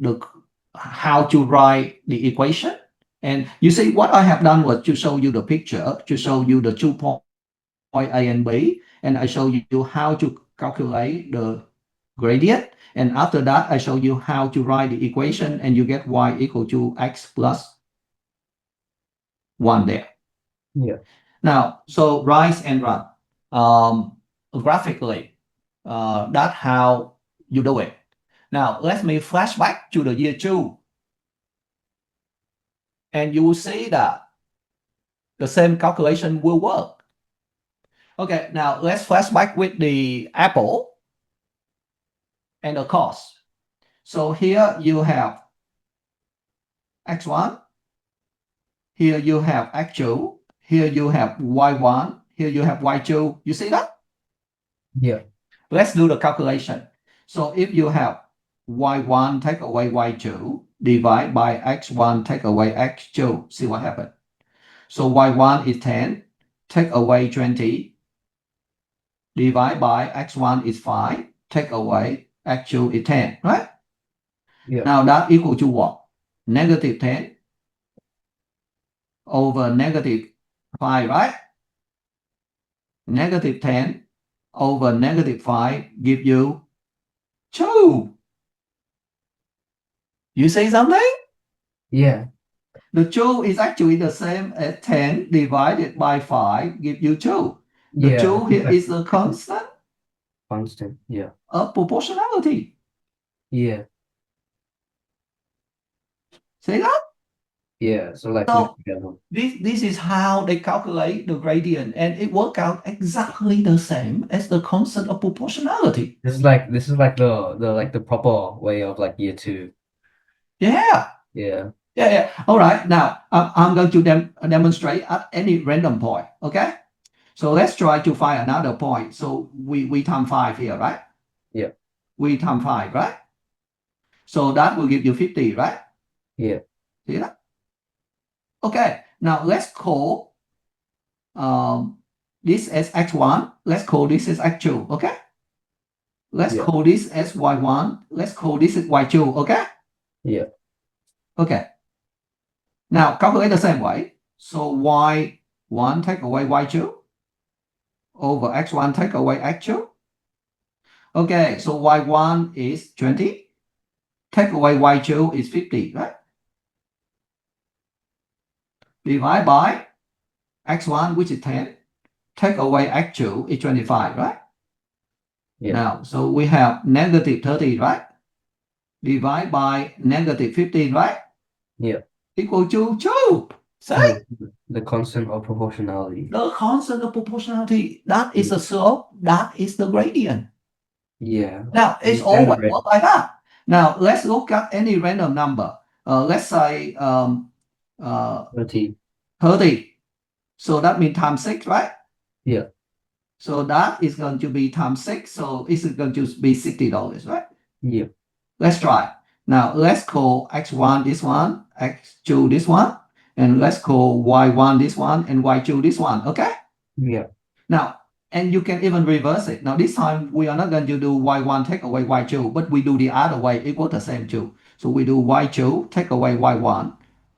Speaker 1: how to write the equation. And you see what I have done was to show you the picture, to show you the 2 point A and B, and I show you how to calculate the gradient. And after that, I show you how to write the equation, and you get y equal to x plus 1 there.
Speaker 2: Yeah.
Speaker 1: Now, so rise and run. Graphically, that's how you do it. Now, let me flash back to the year 2. And you will see that the same calculation will work. Okay, now let's flash back with the apple and the cost. So here you have x1, here you have x2, here you have y1, here you have y2. You see that?
Speaker 2: Yeah.
Speaker 1: Let's do the calculation. So if you have y1 take away y2 divide by x1 take away x2, see what happened. So y1 is 10, take away 20, divide by x1 is 5, take away x2 is 10, right?
Speaker 2: Yeah.
Speaker 1: Now that equal to what? Negative 10 over negative 5, right? Negative 10 over negative 5 give you 2. You say something?
Speaker 2: Yeah.
Speaker 1: The 2 is actually the same as 10 divided by 5 give you 2. The
Speaker 2: Yeah.
Speaker 1: 2 here is a constant
Speaker 2: Constant. Yeah.
Speaker 1: of proportionality.
Speaker 2: Yeah.
Speaker 1: See that?
Speaker 2: Yeah. So like
Speaker 1: So
Speaker 2: mixed together.
Speaker 1: this is how they calculate the gradient, and it works out exactly the same as the constant of proportionality.
Speaker 2: This is like the proper way of like year 2.
Speaker 1: Yeah.
Speaker 2: Yeah.
Speaker 1: Yeah. All right. Now I'm going to demonstrate at any random point. Okay. So let's try to find another point. So we times 5 here, right?
Speaker 2: Yeah.
Speaker 1: We times 5, right? So that will give you 50, right?
Speaker 2: Yeah.
Speaker 1: See that? Okay. Now let's call this as x1. Let's call this as x2. Okay. Let's
Speaker 2: Yeah.
Speaker 1: call this as y1. Let's call this as y2. Okay.
Speaker 2: Yeah.
Speaker 1: Okay. Now calculate the same way. So y1 take away y2 over x1 take away x2. Okay, so y1 is 20. Take away y2 is 50, right? Divide by x1, which is 10. Take away x2 is 25, right?
Speaker 2: Yeah.
Speaker 1: Now, so we have negative 30, right? Divide by negative 15, right?
Speaker 2: Yeah.
Speaker 1: Equal to 2. Say?
Speaker 2: The constant of proportionality.
Speaker 1: The constant of proportionality, that is the slope, that is the gradient.
Speaker 2: Yeah.
Speaker 1: Now, it's always work like that. Now, let's look at any random number. Let's say
Speaker 2: 30.
Speaker 1: 30. So that means times 6, right?
Speaker 2: Yeah.
Speaker 1: So that is going to be times 6. So it's going to be $60, right?
Speaker 2: Yeah.
Speaker 1: Let's try. Now let's call x1 this one, x2 this one, and let's call y1 this one and y2 this one. Okay.
Speaker 2: Yeah.
Speaker 1: Now, and you can even reverse it. Now, this time we are not going to do y1 take away y2, but we do the other way equal the same too. So we do y2 take away y1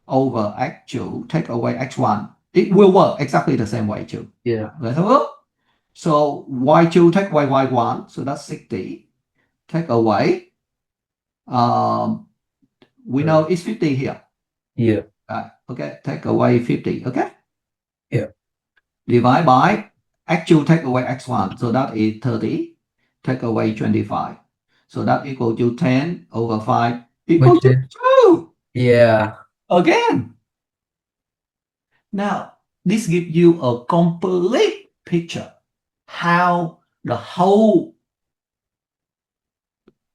Speaker 1: over x2 take away x1. It will work exactly the same way too.
Speaker 2: Yeah.
Speaker 1: Let's have a look. So y2 take away y1, so that's 60. Take away, we know it's 50 here.
Speaker 2: Yeah.
Speaker 1: Okay, take away 50. Okay.
Speaker 2: Yeah.
Speaker 1: Divide by x2 take away x1, so that is 30. Take away 25. So that equal to 10 over 5 equal
Speaker 2: Which
Speaker 1: to
Speaker 2: is
Speaker 1: 2
Speaker 2: yeah.
Speaker 1: again. Now, this gives you a complete picture how the whole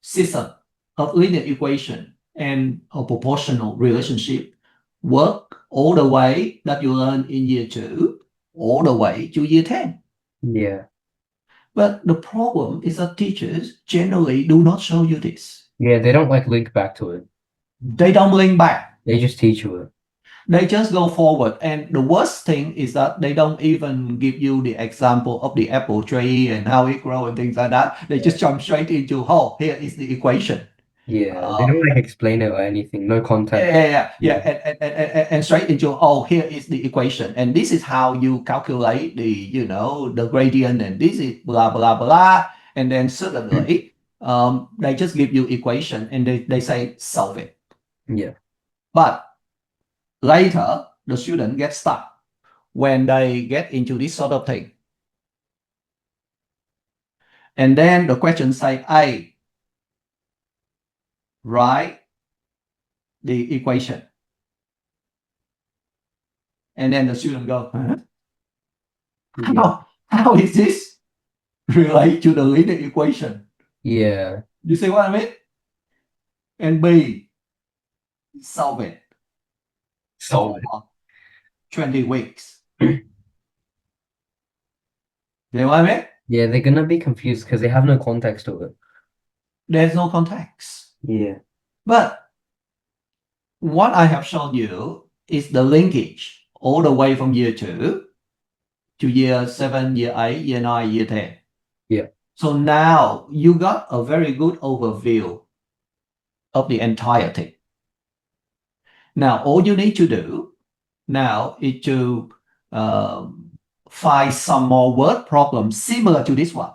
Speaker 1: system of linear equation and a proportional relationship work all the way that you learn in year 2 all the way to year 10.
Speaker 2: Yeah.
Speaker 1: But the problem is that teachers generally do not show you this.
Speaker 2: Yeah, they don't like link back to it.
Speaker 1: They don't link back.
Speaker 2: They just teach you it.
Speaker 1: They just go forward. And the worst thing is that they don't even give you the example of the apple tree and how it grows and things like that. They just jump straight into, oh, here is the equation.
Speaker 2: Yeah, they don't like explain it or anything. No context.
Speaker 1: And straight into, oh, here is the equation. And this is how you calculate the gradient, and this is blah, blah, blah. And then suddenly, they just give you equation and they say, solve it.
Speaker 2: Yeah.
Speaker 1: But later, the student gets stuck when they get into this sort of thing. And then the question say, A, write the equation. And then the student go, huh? How is this relate to the linear equation?
Speaker 2: Yeah.
Speaker 1: You see what I mean? And B, solve it.
Speaker 2: Solve it.
Speaker 1: 20 weeks. You know what I mean?
Speaker 2: Yeah, they're gonna be confused because they have no context of it.
Speaker 1: There's no context.
Speaker 2: Yeah.
Speaker 1: But what I have shown you is the linkage all the way from year 2 to year 7, year 8, year 9, year 10.
Speaker 2: Yeah.
Speaker 1: So now you got a very good overview of the entire thing. Now, all you need to do now is to find some more word problems similar to this one.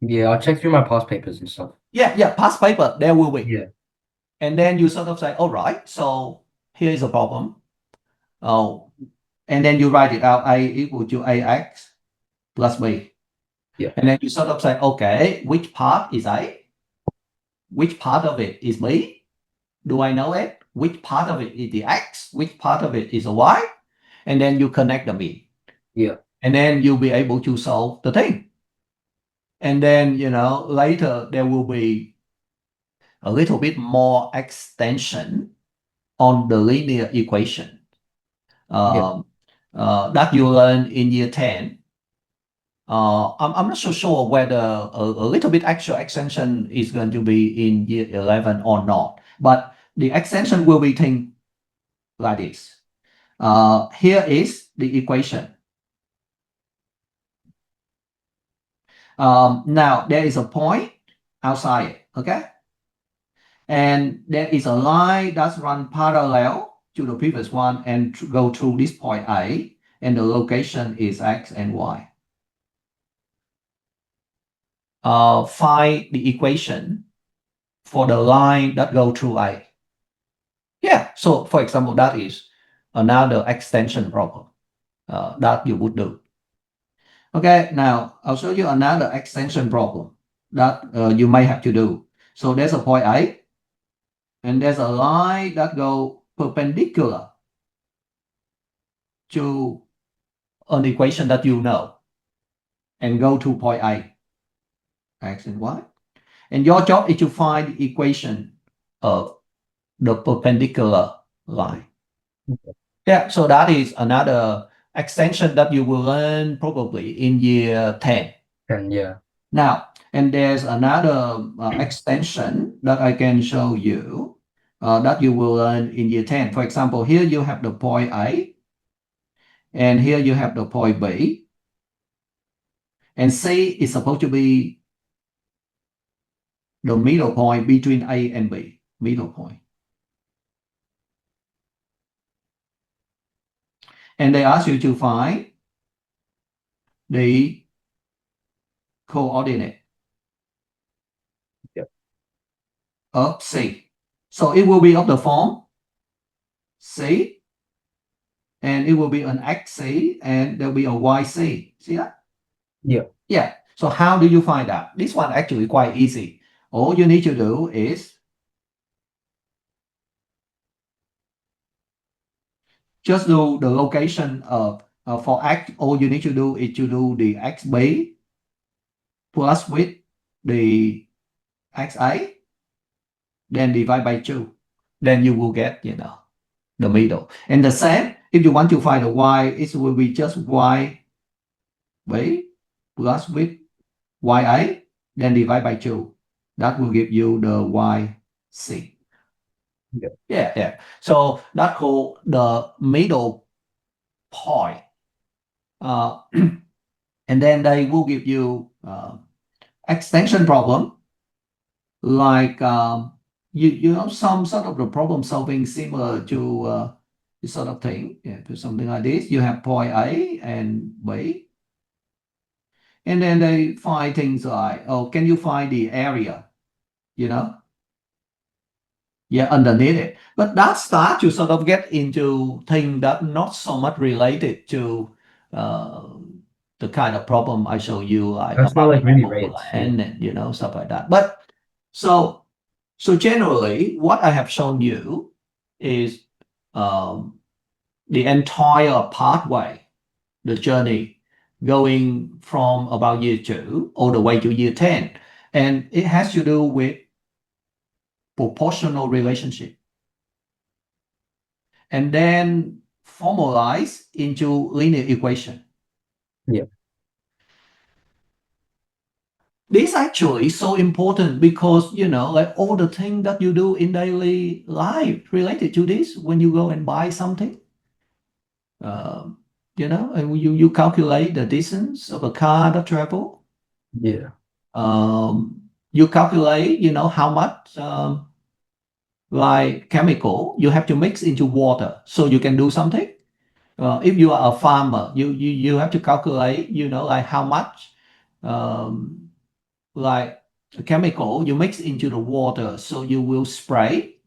Speaker 2: Yeah, I'll check through my past papers and stuff.
Speaker 1: Yeah, past paper, there will be.
Speaker 2: Yeah.
Speaker 1: And then you sort of say, all right, so here is a problem. Oh, and then you write it out, A equal to AX plus B.
Speaker 2: Yeah.
Speaker 1: And then you sort of say, okay, which part is A? Which part of it is B? Do I know it? Which part of it is the X? Which part of it is a Y? And then you connect them in.
Speaker 2: Yeah.
Speaker 1: And then you'll be able to solve the thing. And then, later there will be a little bit more extension on the linear equation that you learn in year 10. I'm not so sure whether a little bit extra extension is going to be in year 11 or not, but the extension will be things like this. Here is the equation. Now there is a point outside it, okay? And there is a line that's run parallel to the previous one and go through this point A, and the location is X and Y. Find the equation for the line that go through A. Yeah, so for example, that is another extension problem that you would do. Okay, now I'll show you another extension problem that you may have to do. So there's a point A, and there's a line that go perpendicular to an equation that you know, and go to point A, X and Y. And your job is to find the equation of the perpendicular line. Yeah, so that is another extension that you will learn probably in year 10.
Speaker 2: And yeah.
Speaker 1: Now, and there's another extension that I can show you. that you will learn in year 10. For example, here you have the point A, and here you have the point B, and C is supposed to be the middle point between A and B, middle point. And they ask you to find the coordinate
Speaker 2: Yep.
Speaker 1: of C. So it will be of the form C, and it will be an XC, and there'll be a YC. See that?
Speaker 2: Yeah.
Speaker 1: Yeah. So how do you find that? This one actually quite easy. All you need to do is just do the location of for X. All you need to do is to do the XB plus with the XA, then divide by 2. Then you will get, the middle. And the same, if you want to find the Y, it will be just YB plus with YA, then divide by 2. That will give you the YC. Yeah. So that's called the middle point. And then they will give you extension problem, like you know, some sort of the problem solving similar to this sort of thing. Yeah, to something like this. You have point A and B, and then they find things like, oh, can you find the area? Yeah, underneath it. But that starts to sort of get into things that not so much related to the kind of problem I show you, like
Speaker 2: That's not
Speaker 1: about
Speaker 2: like really
Speaker 1: normal
Speaker 2: rates. Yeah.
Speaker 1: and stuff like that. But so generally, what I have shown you is the entire pathway, the journey going from about year 2 all the way to year 10, and it has to do with proportional relationship, and then formalize into linear equation.
Speaker 2: Yeah.
Speaker 1: This actually is so important because, like all the things that you do in daily life related to this, when you go and buy something, and you calculate the distance of a car that travel.
Speaker 2: Yeah.
Speaker 1: You calculate, how much like chemical you have to mix into water so you can do something. If you are a farmer, you have to calculate, like how much like chemical you mix into the water so you will spray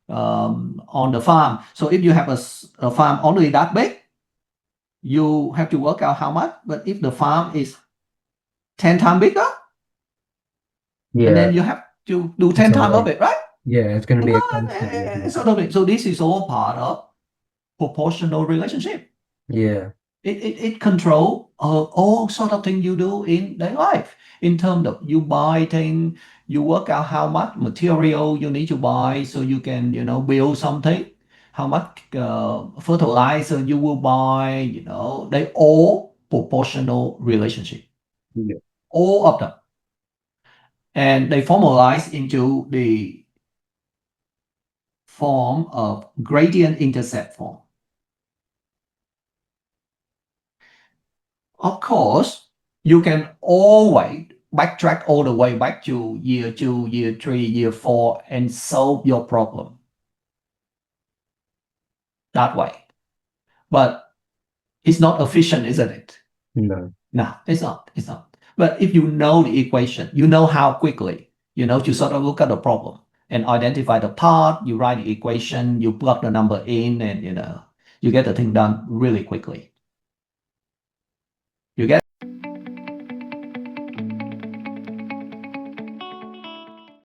Speaker 1: on the farm. So if you have a farm only that big, you have to work out how much. But if the farm is 10 times bigger, and then
Speaker 2: Yeah.
Speaker 1: you have to do
Speaker 2: It's
Speaker 1: 10
Speaker 2: a
Speaker 1: times of
Speaker 2: lot.
Speaker 1: it, right?
Speaker 2: Yeah, it's gonna be
Speaker 1: Yeah,
Speaker 2: expensive.
Speaker 1: sort of it. So this is all part of proportional relationship.
Speaker 2: Yeah.
Speaker 1: It control all sort of things you do in their life. In terms of you buy things, you work out how much material you need to buy so you can, build something. How much fertilizer you will buy, they all proportional relationship.
Speaker 2: Yeah.
Speaker 1: All of them. And they formalize into the form of gradient intercept form. Of course, you can always backtrack all the way back to year 2, year 3, year 4, and solve your problem that way. But it's not efficient, isn't it?
Speaker 2: No.
Speaker 1: No, it's not. It's not. But if you know the equation, you know how quickly, to sort of look at the problem and identify the part, you write the equation, you plug the number in, and, you get the thing done really quickly.